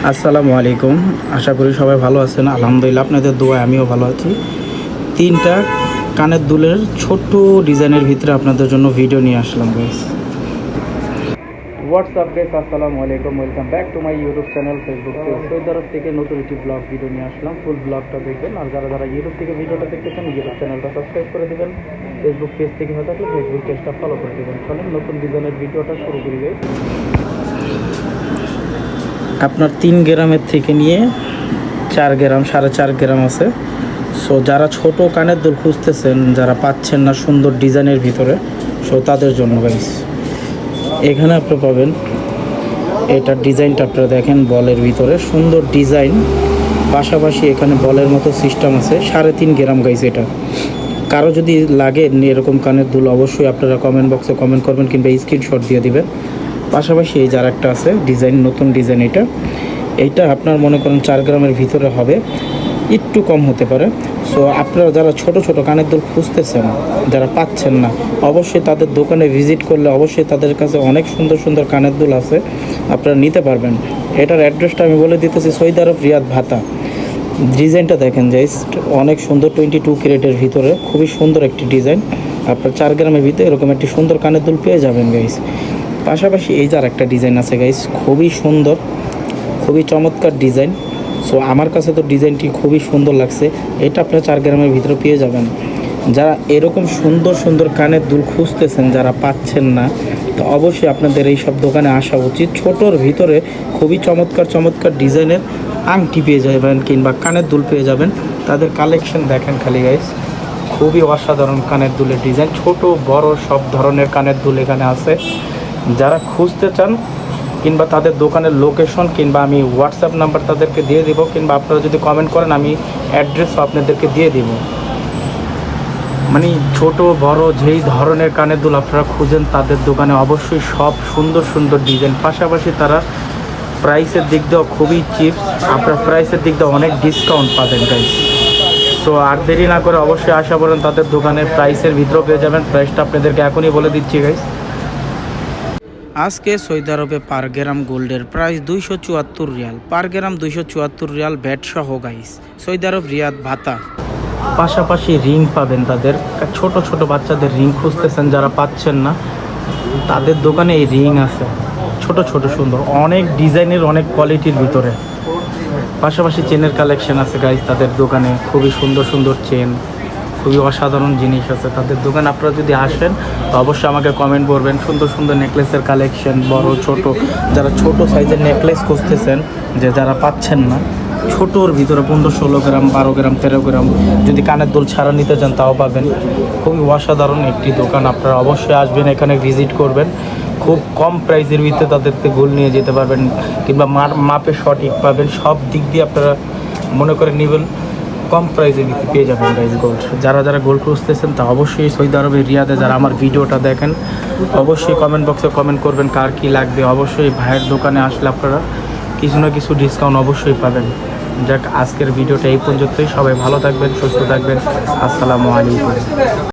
আসসালামু আলাইকুম। আশা করি সবাই ভালো আছেন। আলহামদুলিল্লাহ, আপনাদের দোয়ায় আমিও ভালো আছি। তিনটা কানের দুলের ছোট্ট ডিজাইনের ভিতরে আপনাদের জন্য ভিডিও নিয়ে আসলাম গাইস। হোয়াটসঅ্যাপ গাইস, আসসালামু আলাইকুম। Welcome back to my YouTube channel, Facebook page. Saudi Arab থেকে নতুন একটি ব্লগ ভিডিও নিয়ে আসলাম। ফুল ব্লগটা দেখবেন, আর যারা যারা ইউটিউব থেকে ভিডিওটা দেখতেছেন ইউটিউব চ্যানেলটা সাবস্ক্রাইব করে দেবেন। ফেসবুক পেজ থেকে হয়ে থাকলে ফেসবুক পেজটা ফলো করে দেবেন। চলেন নতুন ডিজাইনের ভিডিওটা শুরু করি গাইস। আপনার 3 গ্রামের থেকে নিয়ে 4 গ্রাম, 4.5 গ্রাম আছে। সো যারা ছোট কানের দুল খুঁজতেছেন, যারা পাচ্ছেন না সুন্দর ডিজাইনের ভিতরে, সো তাদের জন্য গাইস এখানে আপনি পাবেন এটার ডিজাইনটা। আপনারা দেখেন, বলের ভিতরে সুন্দর ডিজাইন, পাশাপাশি এখানে বলের মতো সিস্টেম আছে। 3.5 গ্রাম গাইস। এটা কারো যদি লাগে এরকম কানের দুল, অবশ্যই আপনারা কমেন্ট বক্সে কমেন্ট করবেন কিংবা স্ক্রিনশট দিয়ে দিবেন। পাশাপাশি এই যার একটা আছে ডিজাইন, নতুন ডিজাইন। এইটা আপনার মনে করেন 4 গ্রামের ভিতরে হবে, একটু কম হতে পারে। সো আপনারা যারা ছোট ছোট কানের দুল খুঁজতেছেন, যারা পাচ্ছেন না, অবশ্যই তাদের দোকানে ভিজিট করলে অবশ্যই তাদের কাছে অনেক সুন্দর সুন্দর কানের দুল আছে, আপনারা নিতে পারবেন। এটার অ্যাড্রেসটা আমি বলে দিতেছি, সৌদি আরব রিয়াদ ভাতা। ডিজাইনটা দেখেন জাস্ট অনেক সুন্দর, 22 ক্যারেটের ভিতরে খুবই সুন্দর একটি ডিজাইন। আপনার 4 গ্রামের ভিতরে এরকম একটি সুন্দর কানের দুল পেয়ে যাবেন গাইস। পাশাপাশি এই যার একটা ডিজাইন আছে গাইস, খুবই সুন্দর, খুবই চমৎকার ডিজাইন। সো আমার কাছে তো ডিজাইনটি খুবই সুন্দর লাগছে। এটা আপনার 4 গ্রামের ভিতরে পেয়ে যাবেন। যারা এরকম সুন্দর সুন্দর কানের দুল খুঁজতেছেন, যারা পাচ্ছেন না, তো অবশ্যই আপনাদের এই সব দোকানে আসা উচিত। ছোটোর ভিতরে খুবই চমৎকার চমৎকার ডিজাইনের আংটি পেয়ে যাবেন কিংবা কানের দুল পেয়ে যাবেন। তাদের কালেকশন দেখেন খালি গাইস, খুবই অসাধারণ কানের দুলের ডিজাইন। ছোট বড় সব ধরনের কানের দুল এখানে আছে। যারা খুঁজতে চান কিংবা তাদের দোকানের লোকেশন কিংবা আমি হোয়াটসঅ্যাপ নাম্বার তাদেরকে দিয়ে দিব, কিংবা আপনারা যদি কমেন্ট করেন আমি অ্যাড্রেসও আপনাদেরকে দিয়ে দিব। মানে ছোট বড় যেই ধরনের কানের দুল আপনারা খুঁজেন, তাদের দোকানে অবশ্যই সব সুন্দর সুন্দর ডিজাইন। পাশাপাশি তারা প্রাইসের দিক দিয়েও খুবই চিপ, আপনার প্রাইসের দিক দিয়ে অনেক ডিসকাউন্ট পাবেন গাইস। সো আর দেরি না করে অবশ্যই আশা করেন তাদের দোকানে প্রাইসের ভিতরেও পেয়ে যাবেন। প্রাইসটা আপনাদেরকে এখনই বলে দিচ্ছি গাইস। আজকে সৌদি আরবে পার গ্রাম গোল্ডের প্রাইস 274 রিয়াল, পার গ্রাম 274 রিয়াল ভ্যাট সহ গাইস। সৌদি আরব রিয়াদ ভাতা। পাশাপাশি রিং পাবেন তাদের। ছোট ছোট বাচ্চাদের রিং খুঁজতেছেন, যারা পাচ্ছেন না, তাদের দোকানে এই রিং আছে ছোট ছোট সুন্দর, অনেক ডিজাইনের, অনেক কোয়ালিটির ভিতরে। পাশাপাশি চেনের কালেকশন আছে গাইস তাদের দোকানে, খুবই সুন্দর সুন্দর চেন, খুবই অসাধারণ জিনিস আছে তাদের দোকানে। আপনারা যদি আসেন তো অবশ্যই আমাকে কমেন্ট করবেন। সুন্দর সুন্দর নেকলেসের কালেকশন, বড় ছোট, যারা ছোট সাইজের নেকলেস খুঁজতেছেন, যারা পাচ্ছেন না, ছোটোর ভিতরে 15-16 গ্রাম, 12 গ্রাম, 13 গ্রাম, যদি কানের দুল ছাড়া নিতে চান তাও পাবেন। খুবই অসাধারণ একটি দোকান, আপনারা অবশ্যই আসবেন, এখানে ভিজিট করবেন। খুব কম প্রাইসের ভিতরে তাদেরকে গোল্ড নিয়ে যেতে পারবেন, কিংবা মাপে সঠিক পাবেন। সব দিক দিয়ে আপনারা মনে করে নেবেন, কম প্রাইসের ভিতরে পেয়ে যাবেন গাইস গোল্ড। যারা যারা গোল্ড খুঁজতেছেন তা অবশ্যই সৌদি আরবের রিয়াদে যারা আমার ভিডিওটা দেখেন, অবশ্যই কমেন্ট বক্সে কমেন্ট করবেন কার কী লাগবে। অবশ্যই ভাইয়ের দোকানে আসলে আপনারা কিছু না কিছু ডিসকাউন্ট অবশ্যই পাবেন। যাক, আজকের ভিডিওটা এই পর্যন্তই। সবাই ভালো থাকবেন, সুস্থ থাকবেন। আসসালামু আলাইকুম।